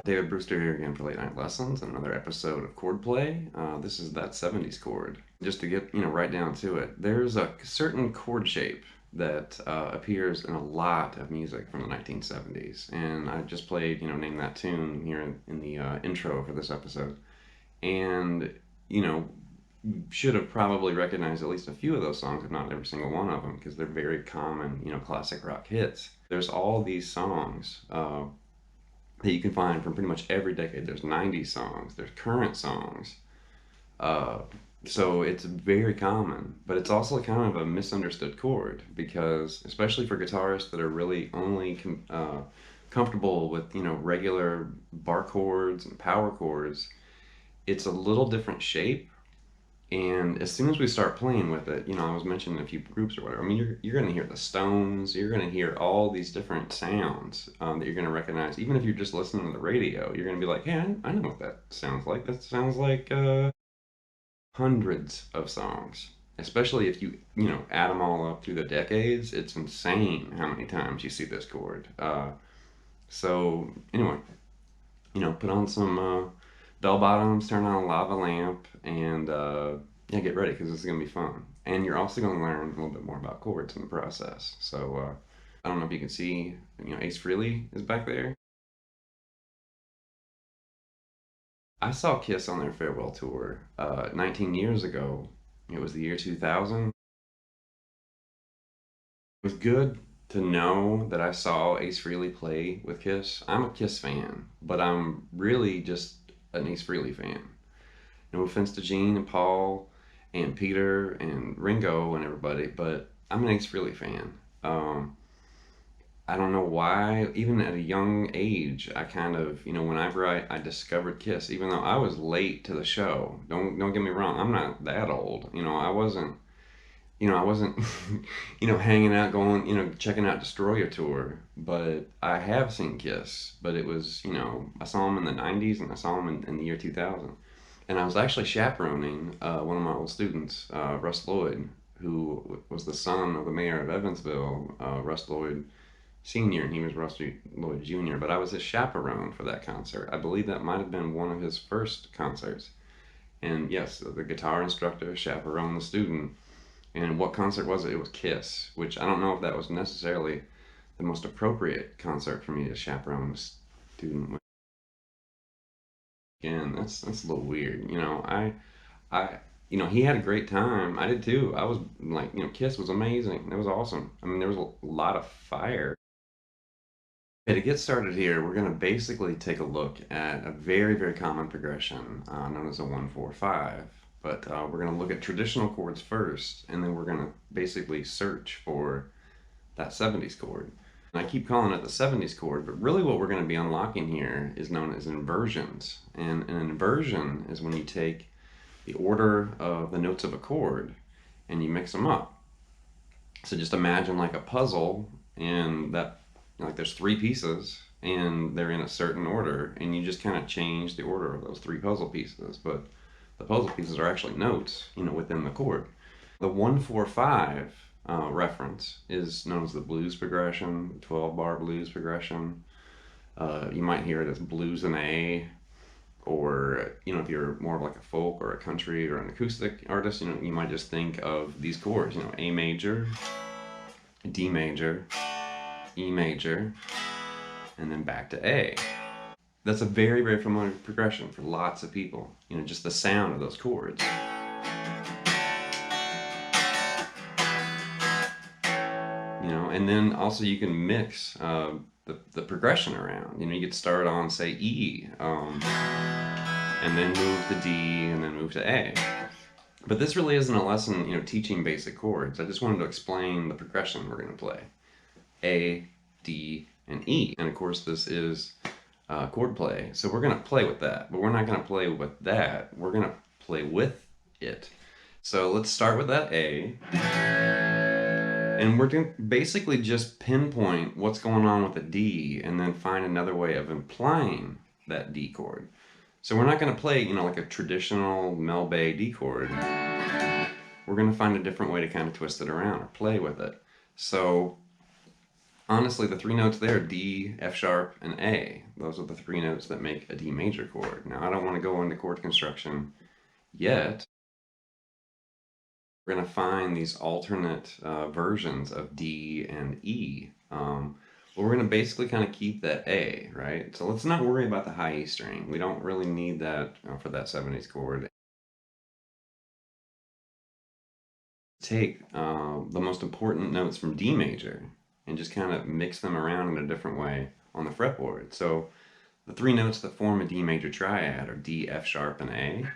David Brewster here again for Late Night Lessons, another episode of Chordplay. This is that 70s chord. Just to get, right down to it, there's a certain chord shape that appears in a lot of music from the 1970s. And I just played, Name That Tune here in the intro for this episode. And, you know, should have probably recognized at least a few of those songs, if not every single one of them, because they're very common, classic rock hits. There's all these songs that you can find from pretty much every decade. There's 90s songs, there's current songs. Uh, so it's very common, but it's also kind of a misunderstood chord because, especially for guitarists that are really only comfortable with, regular bar chords and power chords, it's a little different shape. And as soon as we start playing with it, I was mentioning a few groups or whatever. I mean, you're going to hear the Stones, you're going to hear all these different sounds that you're going to recognize. Even if you're just listening to the radio, you're going to be like, hey, I know what that sounds like. That sounds like hundreds of songs. Especially if you add them all up through the decades, it's insane how many times you see this chord. So, anyway, put on some bell bottoms, turn on a lava lamp, and yeah, get ready because this is going to be fun. And you're also going to learn a little bit more about chords in the process. So I don't know if you can see, Ace Frehley is back there. I saw Kiss on their farewell tour 19 years ago. It was the year 2000. It was good to know that I saw Ace Frehley play with Kiss. I'm a Kiss fan, but I'm really just an Ace Frehley fan. No offense to Gene and Paul and Peter and Ringo and everybody, but I'm an Ace Frehley fan. Um, I don't know why, even at a young age, I kind of, whenever I discovered Kiss, even though I was late to the show, don't get me wrong, I'm not that old. I wasn't, hanging out, going, checking out Destroyer tour, but I have seen Kiss, but it was, I saw them in the 90s and I saw them in the year 2000. And I was actually chaperoning one of my old students, Russ Lloyd, who was the son of the mayor of Evansville, Russ Lloyd Sr., and he was Russ Lloyd Jr., but I was his chaperone for that concert. I believe that might have been one of his first concerts. And yes, the guitar instructor chaperoned the student. And what concert was it? It was Kiss, which I don't know if that was necessarily the most appropriate concert for me to chaperone a student with. Again, that's a little weird. I he had a great time. I did too. I was like, Kiss was amazing. It was awesome. I mean, there was a lot of fire. Okay, to get started here, we're going to basically take a look at a very, very common progression known as a 1-4-5. But we're going to look at traditional chords first, and then we're going to basically search for that 70s chord. And I keep calling it the 70s chord, but really what we're going to be unlocking here is known as inversions. And an inversion is when you take the order of the notes of a chord and you mix them up. So just imagine like a puzzle, and that there's three pieces and they're in a certain order, and you just kind of change the order of those three puzzle pieces, but the puzzle pieces are actually notes, within the chord. The 1-4-5 reference is known as the blues progression, 12-bar blues progression. You might hear it as blues in A, or if you're more of like a folk or a country or an acoustic artist, you might just think of these chords, A major, D major, E major, and then back to A. That's a very, very familiar progression for lots of people. Just the sound of those chords. And then also you can mix the progression around. You could start on, say, E, and then move to D, and then move to A. But this really isn't a lesson, teaching basic chords. I just wanted to explain the progression we're going to play. A, D, and E. And of course, this is chord play. So we're going to play with that, but we're not going to play with that. We're going to play with it. So let's start with that A. And we're going to basically just pinpoint what's going on with the D and then find another way of implying that D chord. So we're not going to play, like a traditional Mel Bay D chord. We're going to find a different way to kind of twist it around or play with it. So Honestly, the three notes there, D, F sharp, and A, those are the three notes that make a D major chord. Now, I don't want to go into chord construction yet. We're going to find these alternate versions of D and E. But we're going to basically kind of keep that A, right? So let's not worry about the high E string. We don't really need that for that 70s chord. Take the most important notes from D major and just kind of mix them around in a different way on the fretboard. So the three notes that form a D major triad are D, F sharp, and A.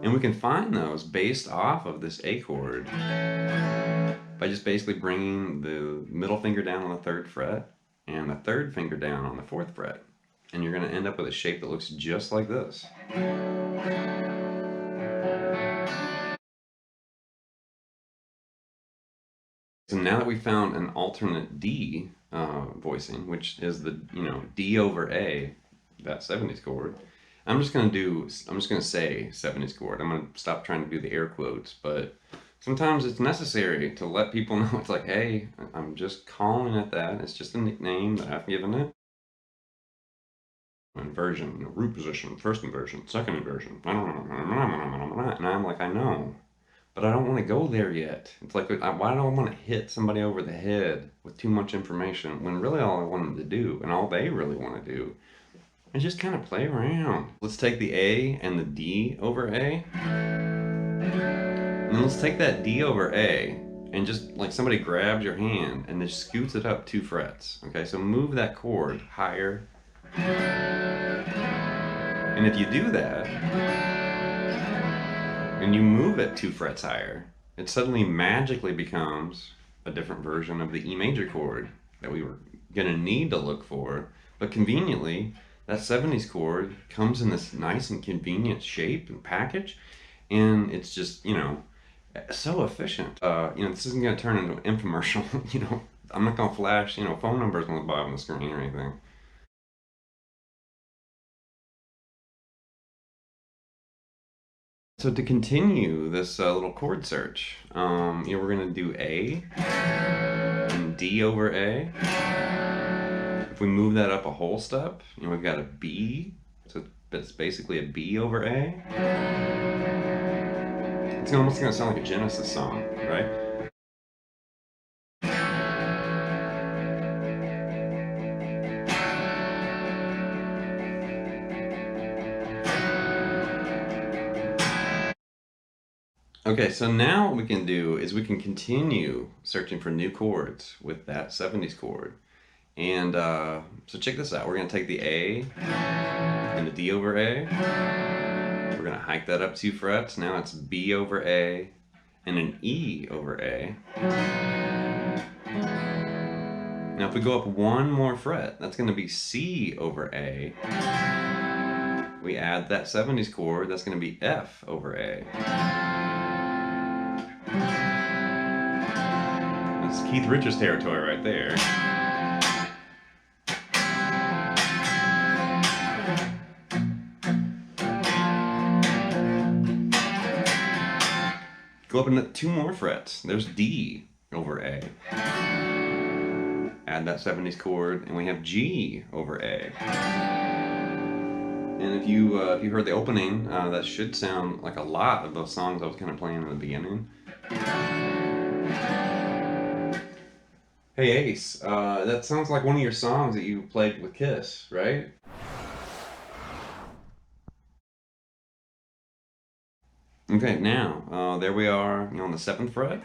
And we can find those based off of this A chord by just basically bringing the middle finger down on the 3rd fret and the 3rd finger down on the 4th fret. And you're going to end up with a shape that looks just like this. So now that we found an alternate D voicing, which is the D over A, that 70s chord, I'm just gonna say 70s chord. I'm gonna stop trying to do the air quotes, but sometimes it's necessary to let people know it's like, hey, I'm just calling it that. It's just a nickname that I've given it. Inversion, root position, first inversion, second inversion, and I'm like, I know. But I don't want to go there yet. It's like, why do I want to hit somebody over the head with too much information when really all I want them to do, and all they really want to do, is just kind of play around. Let's take the A and the D over A, and then let's take that D over A, and just like somebody grabs your hand and just scoots it up 2 frets. Okay, so move that chord higher. And if you do that, and you move it 2 frets higher, it suddenly magically becomes a different version of the E major chord that we were going to need to look for. But conveniently, that 70s chord comes in this nice and convenient shape and package, and it's just, so efficient. This isn't going to turn into an infomercial. I'm not going to flash, phone numbers on the bottom of the screen or anything. So to continue this little chord search, we're going to do A and D over A. If we move that up a whole step, we've got a B, so it's basically a B over A. It's almost going to sound like a Genesis song, right? Okay, so now what we can do is we can continue searching for new chords with that 70s chord. And so check this out. We're going to take the A and the D over A. We're going to hike that up 2 frets. Now it's B over A and an E over A. Now if we go up 1 more fret, that's going to be C over A. We add that 70s chord, that's going to be F over A. That's Keith Richards territory right there. Go up into 2 more frets. There's D over A. Add that 70s chord, and we have G over A. And if you heard the opening, that should sound like a lot of those songs I was kind of playing in the beginning. Hey Ace, that sounds like one of your songs that you played with Kiss, right? Okay, now, there we are, on the 7th fret.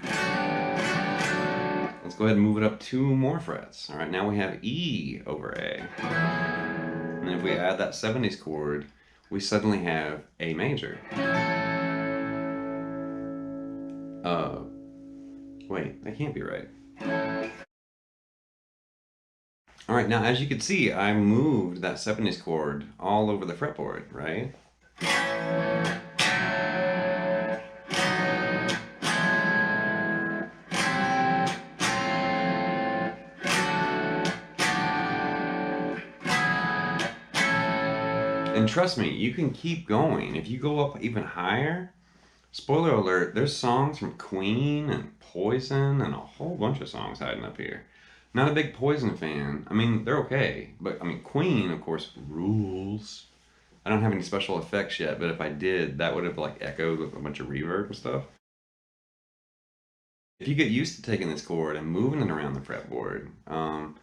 Let's go ahead and move it up 2 more frets. All right, now we have E over A. And if we add that 70s chord, we suddenly have A major. Wait, that can't be right. All right, now as you can see, I moved that 70s chord all over the fretboard, right? And trust me, you can keep going. If you go up even higher, Spoiler alert, there's songs from Queen and Poison and a whole bunch of songs hiding up here. Not a big Poison fan. I mean, they're okay, but I mean, Queen, of course, rules. I don't have any special effects yet, but if I did, that would have like echoed with a bunch of reverb and stuff. If you get used to taking this chord and moving it around the fretboard, and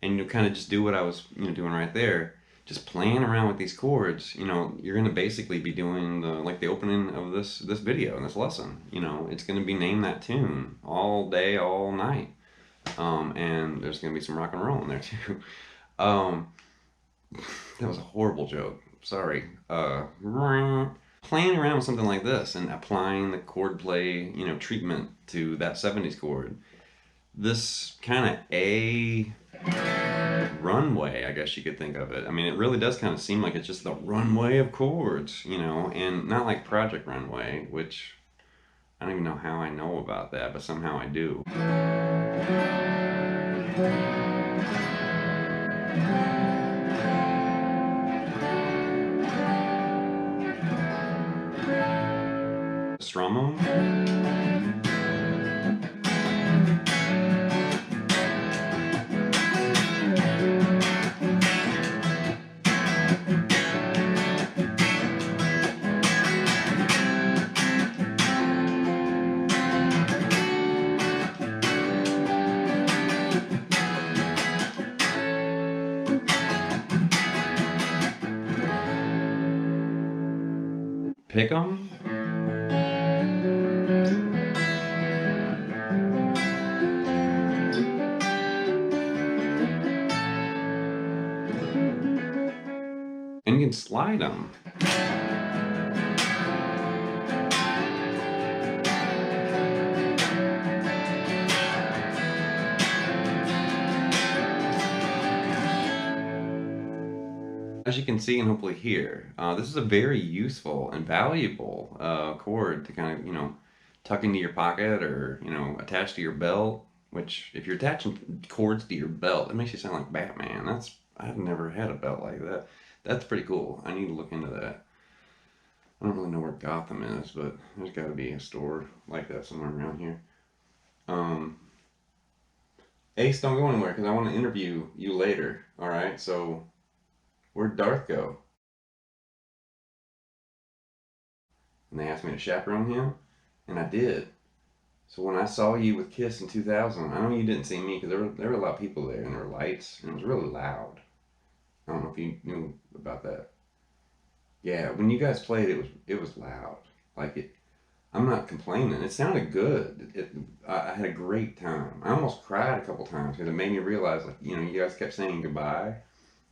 you kind of just do what I was, doing right there, just playing around with these chords, you're gonna basically be doing the opening of this video and this lesson. It's gonna be name that tune all day, all night, and there's gonna be some rock and roll in there too. Um, that was a horrible joke. Sorry. Playing around with something like this and applying the chord play, treatment to that 70s chord. This kind of A runway, I guess you could think of it. I mean, it really does kind of seem like it's just the runway of chords, and not like Project Runway, which I don't even know how I know about that, but somehow I do. Strum 'em. Pick 'em. And you can slide them. As you can see and hopefully hear, this is a very useful and valuable chord to kind of, tuck into your pocket or, attach to your belt, which if you're attaching chords to your belt, it makes you sound like Batman. I've never had a belt like that. That's pretty cool. I need to look into that. I don't really know where Gotham is, but there's got to be a store like that somewhere around here. Um, Ace, don't go anywhere because I want to interview you later. All right, so where'd Darth go? And they asked me to chaperone him, and I did. So when I saw you with Kiss in 2000, I know you didn't see me because there were a lot of people there and there were lights and it was really loud. I don't know if you knew about that. Yeah, when you guys played, it was loud. Like it, I'm not complaining. It sounded good. I had a great time. I almost cried a couple times because it made me realize, like, you guys kept saying goodbye,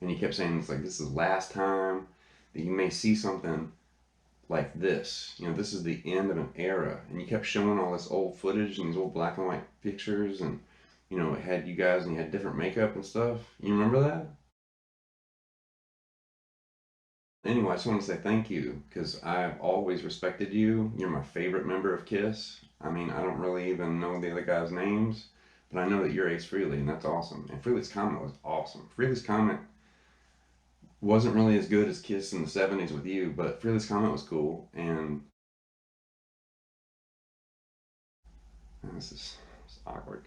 and you kept saying it's like this is the last time that you may see something like this. This is the end of an era. And you kept showing all this old footage and these old black and white pictures, and it had you guys and you had different makeup and stuff. You remember that? Anyway, I just want to say thank you because I've always respected you. You're my favorite member of Kiss. I mean, I don't really even know the other guys' names, but I know that you're Ace Frehley, and that's awesome. And Frehley's Comet was awesome. Frehley's Comet wasn't really as good as Kiss in the 70s with you, but Frehley's Comet was cool, and this is awkward.